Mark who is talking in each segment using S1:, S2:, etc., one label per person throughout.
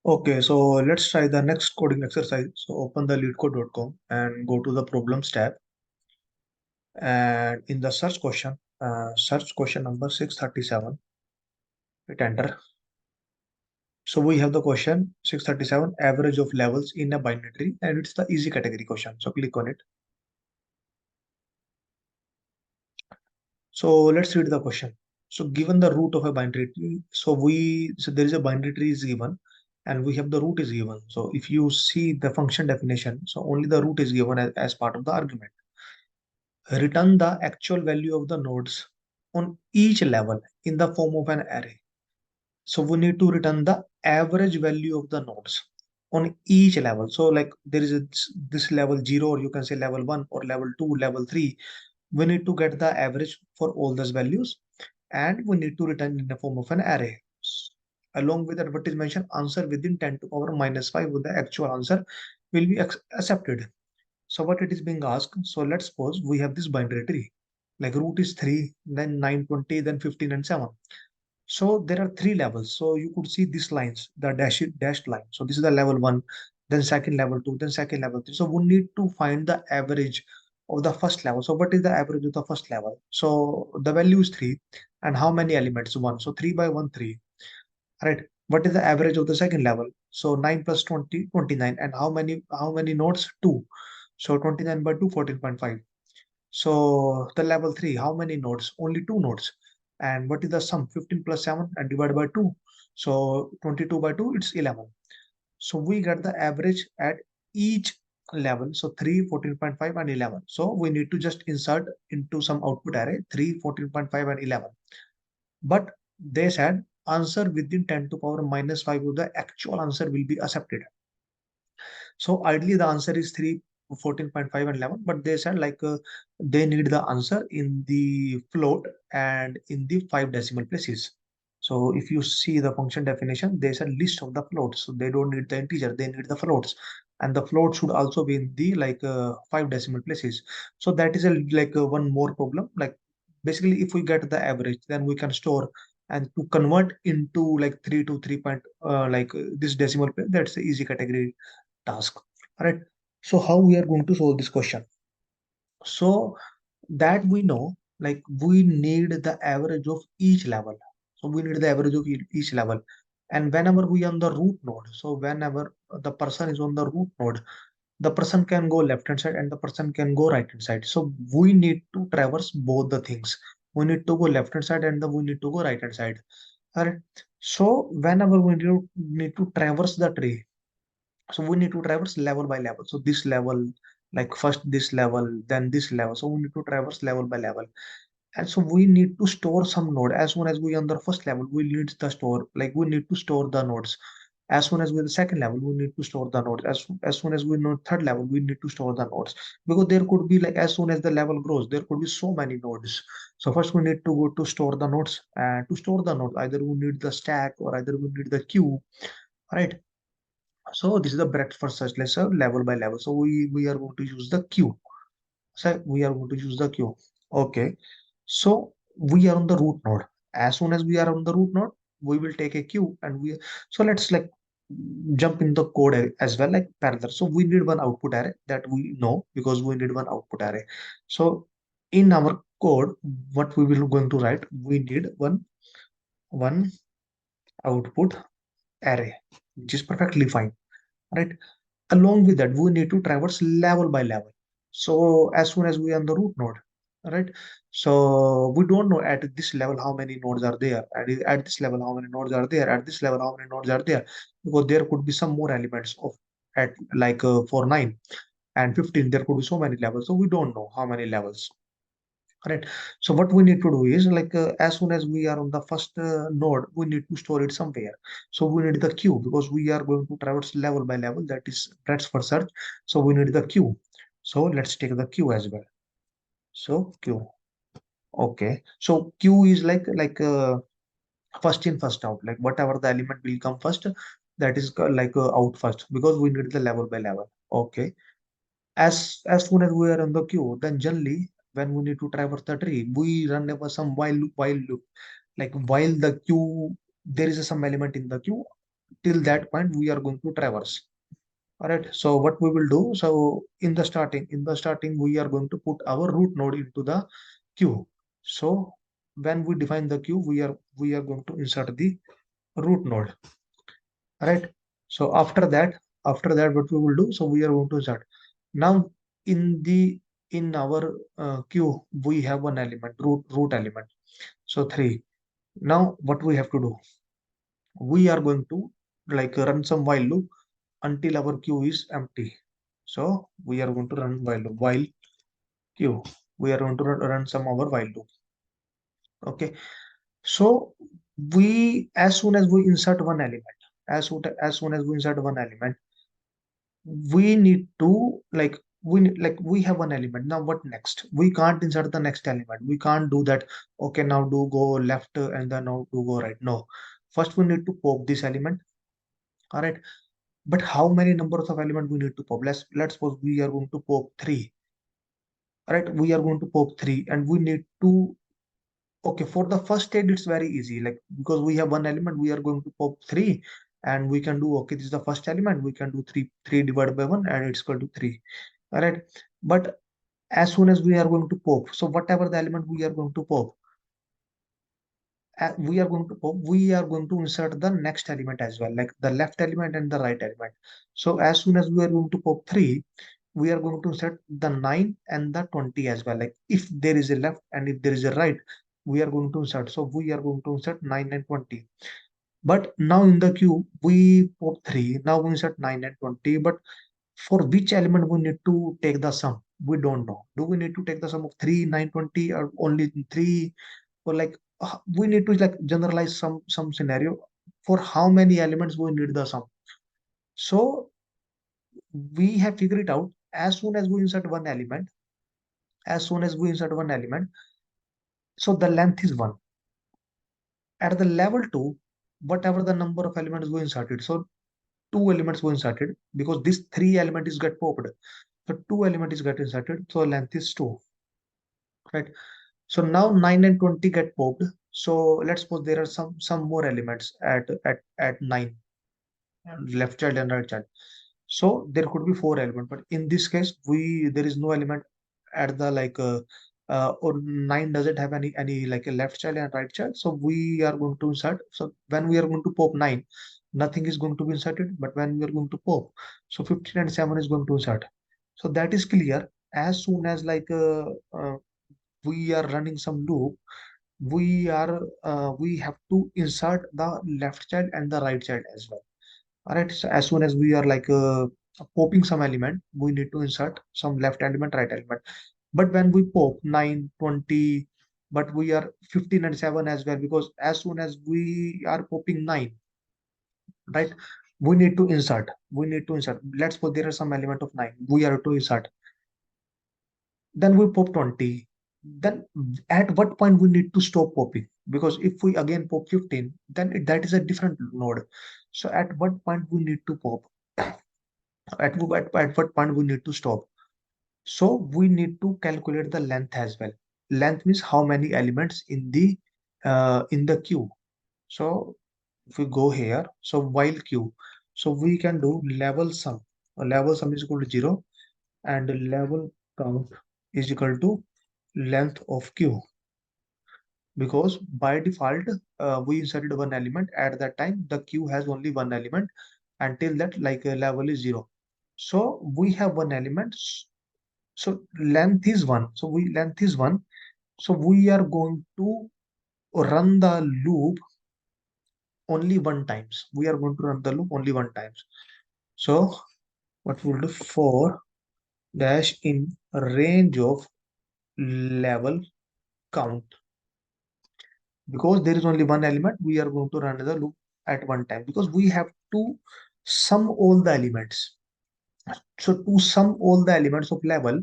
S1: Okay, so let's try the next coding exercise. So open the leetcode.com and go to the problems tab. And in the search question number 637, hit enter. So we have the question 637, average of levels in a binary tree, and it's the easy category question. So click on it. So let's read the question. So given the root of a binary tree, so there is a binary tree is given and we have the root is given. So if you see the function definition, so only the root is given as part of the argument. Return the actual value of the nodes on each level in the form of an array. So we need to return the average value of the nodes on each level. So like there is this level 0, or you can say level 1 or level 2, level 3. We need to get the average for all those values and we need to return in the form of an array. Along with that, what is mentioned, answer within 10 to power minus 5 with the actual answer will be accepted. So what it is being asked, so let's suppose we have this binary tree, like root is 3, then 9, 20, then 15 and 7. So there are three levels. So you could see these lines, the dashed line. So this is the level 1, then second level 2, then second level 3. So we need to find the average of the first level. So what is the average of the first level? So the value is 3. And how many elements? 1. So 3 by 1, 3. Right. What is the average of the second level? So 9 plus 20, 29. And how many nodes? 2. So 29 by 2, 14.5. So the level 3, how many nodes? Only 2 nodes. And what is the sum? 15 plus 7 and divided by 2. So 22 by 2, it's 11. So we get the average at each level. So 3, 14.5 and 11. So we need to just insert into some output array 3, 14.5 and 11. But they said answer within 10 to power minus 5 of the actual answer will be accepted. So ideally the answer is 3, 14.5 and 11, but they said like they need the answer in the float and in the 5 decimal places. So if you see the function definition, there's a list of the floats. So they don't need the integer, they need the floats. And the float should also be in the 5 decimal places. So that is one more problem. Like basically if we get the average, then we can store and to convert into like 3 to 3 point this decimal place, that's the easy category task. All right. So how we are going to solve this question? So that we know, like we need the average of each level. So we need the average of each level. And whenever we on the root node, so whenever the person is on the root node, the person can go left hand side and the person can go right hand side. So we need to traverse both the things. We need to go left hand side and we need to go right hand side. All right. So whenever we need to traverse the tree, so we need to traverse level by level. So this level, like first this level, then this level. So we need to traverse level by level. And so we need to store some node. As soon as we on the first level, we need the store, like we need to store the nodes. As soon as we're the second level, we need to store the nodes. As soon as we know third level, we need to store the nodes. Because there could be like as soon as the level grows, there could be so many nodes. So first we need to go to store the nodes, and to store the nodes, either we need the stack or either we need the queue, right? So this is the breadth first search. Let's level by level. So we are going to use the queue. So we are going to use the queue. Okay. So we are on the root node. As soon as we are on the root node, we will take a queue and we. So let's like jump in the code as well, like parallel. So we need one output array that we know because we need one output array. So in our code, what we will going to write, we need one output array, which is perfectly fine, right? Along with that, we need to traverse level by level. So as soon as we are on the root node, right? So we don't know at this level how many nodes are there, at this level how many nodes are there, at this level how many nodes are there, because there could be some more elements of at for 9 and 15, there could be so many levels. So we don't know how many levels. Right. So what we need to do is as soon as we are on the first node, we need to store it somewhere. So we need the queue because we are going to traverse level by level. That is breadth first search. So we need the queue. So let's take the queue as well. So queue. Okay. So queue is first in first out. Like whatever the element will come first, that is out first because we need the level by level. Okay. As soon as we are on the queue, then generally when we need to traverse the tree, we run over some while loop. Like while the queue, there is some element in the queue. till that point we are going to traverse. All right, so what we will do, so in the starting we are going to put our root node into the queue. So when we define the queue, we are going to insert the root node. All right, so after that what we will do, so we are going to insert now in the in our queue we have one element, root element, so 3. Now what we have to do, we are going to like run some while loop until our queue is empty. So we are going to run while queue. We are going to run some our while loop. Okay. So as soon as we insert one element, as soon as we insert one element, we need to we have one element. Now what next? We can't insert the next element. We can't do that. Okay, now do go left and then now do go right. No. First we need to pop this element. All right. But how many numbers of element we need to pop? Let's suppose we are going to pop 3. Right, we are going to pop 3 and we need to, okay, for the first state it's very easy, like because we have one element, we are going to pop 3 and we can do, okay, this is the first element, we can do 3 divided by 1 and it's equal to 3. All right, but as soon as we are going to pop, so whatever the element we are going to pop, we are going to insert the next element as well, like the left element and the right element. So as soon as we are going to pop 3, we are going to insert the 9 and the 20 as well. Like if there is a left and if there is a right, we are going to insert. So we are going to insert 9 and 20. But now in the queue, we pop 3. Now we insert 9 and 20. But for which element we need to take the sum? We don't know. Do we need to take the sum of 3, 9, 20, or only 3? Or like we need to like generalize some scenario for how many elements we need the sum. So we have figured it out. As soon as we insert one element, so the length is 1. At the level 2, whatever the number of elements we inserted, so 2 elements were inserted because this 3 element is get popped. So 2 element is get inserted, so length is 2. Right. So now 9 and 20 get popped. So let's suppose there are some more elements at 9, left child and right child. So there could be 4 elements, but in this case, there is no element at the or 9 doesn't have any like a left child and right child. So we are going to insert. So when we are going to pop 9, nothing is going to be inserted. But when we are going to pop, so 15 and 7 is going to insert. So that is clear. As soon as we are running some loop, we have to insert the left child and the right child as well. All right, so as soon as we are popping some element, we need to insert some left element, right element. But when we pop 9, 20, but we are 15 and 7 as well, because as soon as we are popping 9, right, we need to insert, let's suppose there is some element of 9, we are to insert, then we pop 20. Then at what point we need to stop popping? Because if we again pop 15, then that is a different node. So at what point we need to pop? At what point we need to stop? So we need to calculate the length as well. Length means how many elements in the queue. So if we go here, so while queue, so we can do level sum. Level sum is equal to 0 and level count is equal to length of queue, because by default we inserted one element. At that time the queue has only one element until that level is 0. So we have one element, so length is 1, so length is 1, so we are going to run the loop only one times. We are going to run the loop only one times. So what we'll do, for dash in range of level count, because there is only one element, we are going to run the loop at one time, because we have to sum all the elements. So to sum all the elements of level,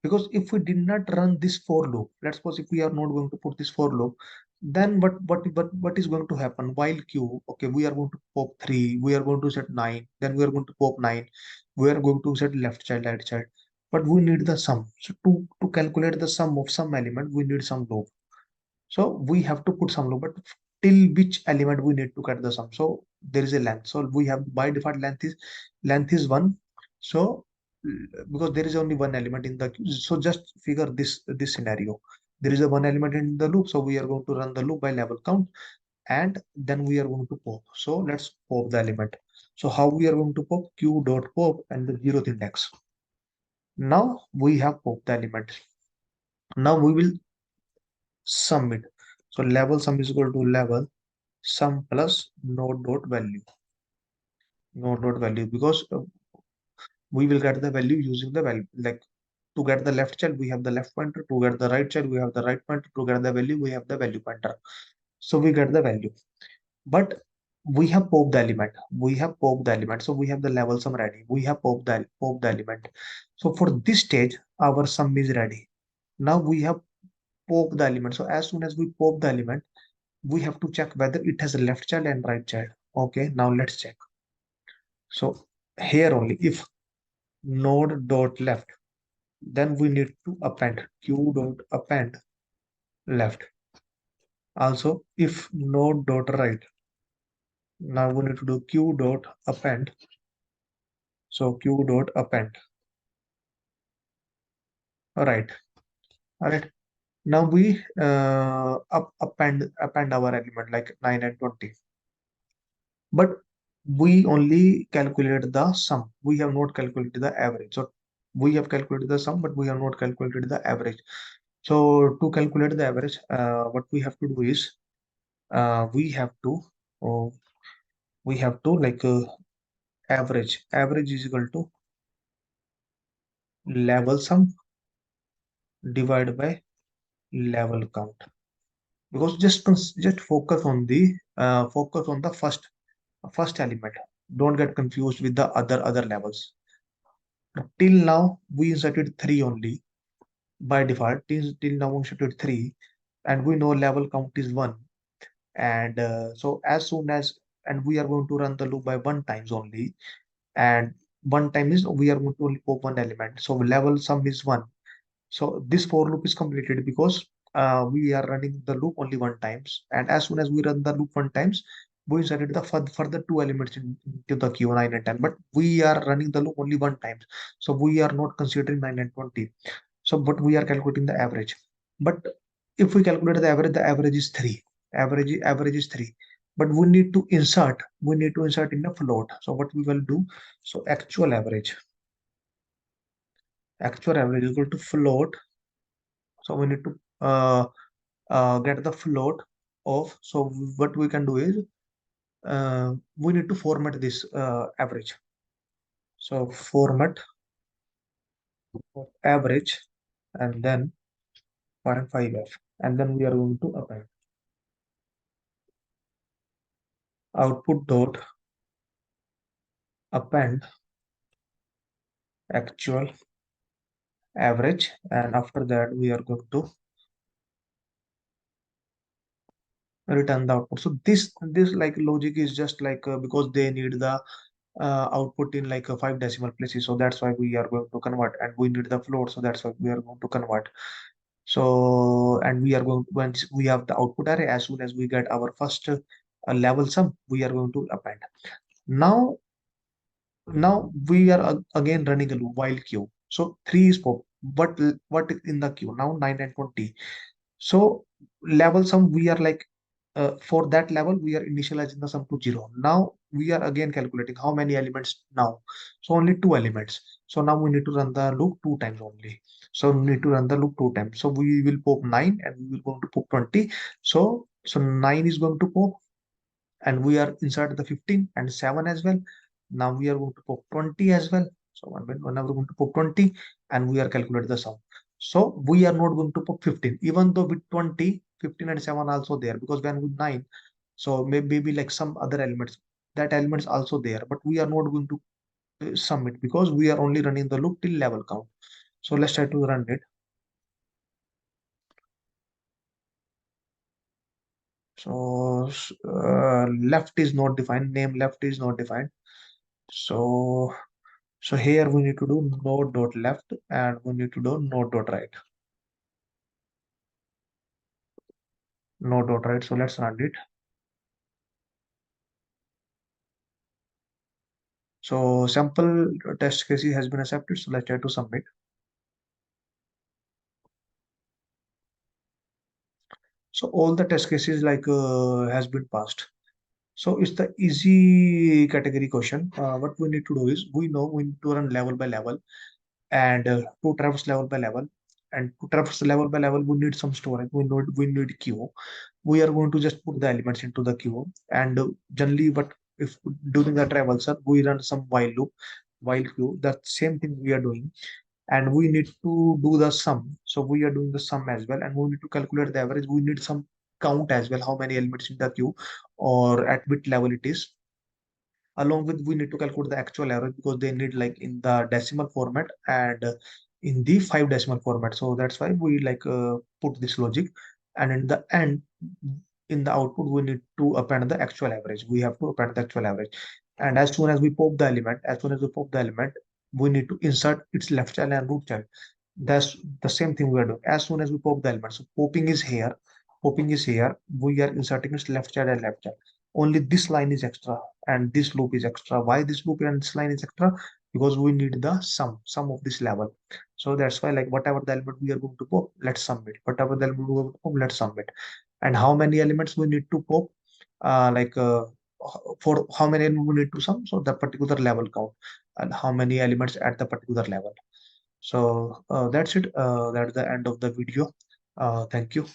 S1: because if we did not run this for loop, let's suppose if we are not going to put this for loop, then what is going to happen while queue? Okay, we are going to pop 3, we are going to set 9, then we are going to pop 9, we are going to set left child, right child, but we need the sum. So to calculate the sum of some element, we need some loop. So we have to put some loop, but till which element we need to get the sum? So there is a length. So we have by default length is 1. So because there is only one element in the queue, so just figure this scenario. There is a one element in the loop, so we are going to run the loop by level count, and then we are going to pop. So let's pop the element. So how we are going to pop? Q dot pop and the zeroth index. Now we have popped the element. Now we will sum it. So level sum is equal to level sum plus node dot value. Node dot value, because we will get the value using the value, like to get the left child we have the left pointer, to get the right child we have the right pointer, to get the value we have the value pointer. So we get the value, but we have popped the element. We have popped the element, so we have the level sum ready. We have popped the element. So for this stage our sum is ready. Now we have popped the element. So as soon as we pop the element, we have to check whether it has a left child and right child. Okay, now let's check. So here only, if node dot left, then we need to append q dot append left. Also, if node dot right, now we need to do q dot append. So q dot append right. All right. Now we append our element like 9 and 20. But we only calculate the sum. We have not calculated the average. So we have calculated the sum, but we have not calculated the average. So to calculate the average, what we have to do is we have to uh, like average is equal to level sum divided by level count. Because just focus on the first element. Don't get confused with the other levels. Till now we inserted 3 only by default. Till now we inserted 3, and we know level count is 1. And so as soon as, and we are going to run the loop by one times only, and one time is we are going to only pop one element, so level sum is 1. So this for loop is completed because we are running the loop only one times, and as soon as we run the loop one times, we inserted the further two elements into the queue 9 and 10, but we are running the loop only one time, so we are not considering 9 and 20. So but we are calculating the average. But if we calculate the average is 3. Average is 3. But we need to insert in a float. So what we will do, so actual average is equal to float. So we need to get the float of. So what we can do is we need to format this average. So format of average, and then 0.5f, and then we are going to append output dot append actual average, and after that we are going to return the output. So this like logic is just like because they need the output in like 5 decimal places, so that's why we are going to convert, and we need the float, so that's why we are going to convert. So and we are going, once we have the output array, as soon as we get our first level sum, we are going to append. Now we are again running a loop while queue. So 3 is pop, but what is in the queue now? 9 and 20. So level sum, we are like for that level we are initializing the sum to 0. Now we are again calculating how many elements now. So only 2 elements. So now we need to run the loop 2 times only. So we need to run the loop 2 times. So we will pop 9 and we will going to pop 20. So 9 is going to pop, and we are inside the 15 and 7 as well. Now we are going to pop 20 as well. So whenever we're going to pop 20, and we are calculate the sum. So we are not going to pop 15, even though with 20, 15 and 7 also there, because when with 9, so maybe like some other elements, that elements also there, but we are not going to sum it because we are only running the loop till level count. So let's try to run it. So left is not defined, name left is not defined. So here we need to do node dot left, and we need to do node dot right. Node dot right. So let's run it. So sample test cases has been accepted. So let's try to submit. So all the test cases has been passed. So it's the easy category question. What we need to do is we know we need to run level by level and to traverse level by level. And to traverse level by level, we need some storage. We need queue. We are going to just put the elements into the queue. And generally, what if during the traversal we run some while loop, while queue. The same thing we are doing, and we need to do the sum. So we are doing the sum as well, and we need to calculate the average. We need some count as well, how many elements in the queue or at which level it is. Along with we need to calculate the actual average because they need like in the decimal format and in the 5 decimal format. So that's why we put this logic, and in the end, in the output we need to append the actual average. We have to append the actual average, and as soon as we pop the element, we need to insert its left child and root child. That's the same thing we are doing. As soon as we pop the element, so popping is here, we are inserting its left child and left child. Only this line is extra and this loop is extra. Why this loop and this line is extra? Because we need the sum of this level. So that's why like whatever the element we are going to pop, let's submit. Whatever the element we are going to pop, let's submit. And how many elements we need to pop? Uh, like uh, for how many elements we need to sum? So the particular level count and how many elements at the particular level. So that's it. That's the end of the video. Thank you.